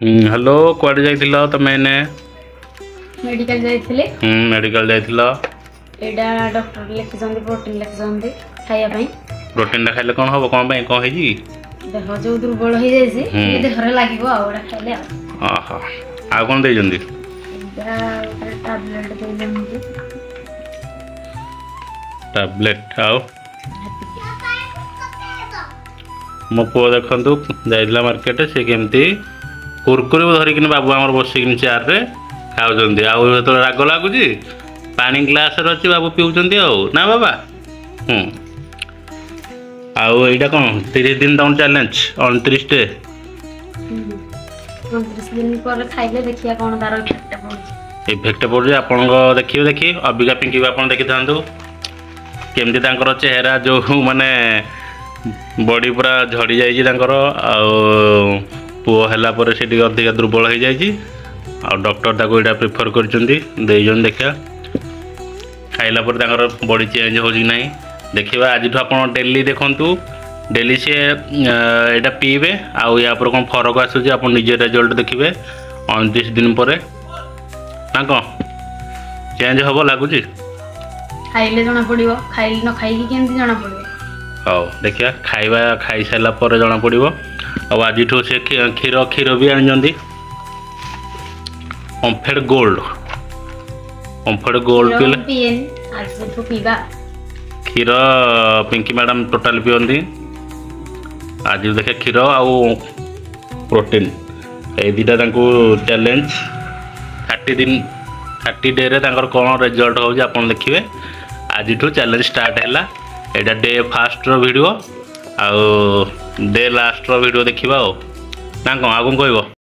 hello कुआडे जाइथिलो तमे ने medical जाइथिले medical जाइथिलो एडा डॉक्टर लिखिसंदी प्रोटीन लिखिसंदी खाया पई प्रोटीन टा खाइले कोन हबो कोन पई कोन हेजी देह जो दुर्बल हो जायसी ये देहरे लागिबो आउडा खाइले आहा आ कोन दे जंदी एडा टैबलेट देले टैबलेट आओ मो पुओ देखंतु जाइला मार्केट से केमती कुरकुरे धरिकिन बाबू आमर बसिकिन चेयर रे खाउचंदी आ तो राग लागुची पानी ग्लास रे अछि बाबू पिउचंदी ना बाबा आउ एटा कोन 30 दिन डाउन चैलेंज 29 डे 29 दिन पर खाइले देखिया कोन तार इफेक्ट पड़े आपन देखिए अबिका पिंकी आप देखी था केमती तांकर चेहरा जो माने बॉडी पूरा झड़ी जाइए पुओ है पर से अधिक दुर्बल हो जाइए डॉक्टर ताको एटा प्रिफर कर देखिया खाइला पर तांकर बॉडी चेंज हो ना देखिए आज आप डेली देखु डेली सी एटा पीबे आउ या पर कौन फरक आसूँ आप निजे रिजल्ट देखिए 29 दिन पर ना कौन चेंज हम लगुच खाइले जना पड़िबो खाइले न खाइकी केमती जना पड़िबो हाँ देखिया खाइबा खाई सारा पर जना पड़िबो आज से क्षीर भी आनी ओम्फेड गोल्ड पीला क्षीर पिंकी मैडम टोटाल पियंती आज देखिए क्षीर आउ प्रोटीन ये दुटा चैलेंज 30 डे रे कौन रिजल्ट हो देखिए आज चैलेंज स्टार्ट है एटा डे फास्ट वीडियो आउ डे लास्ट वीडियो देखा ना कौन आगुन कह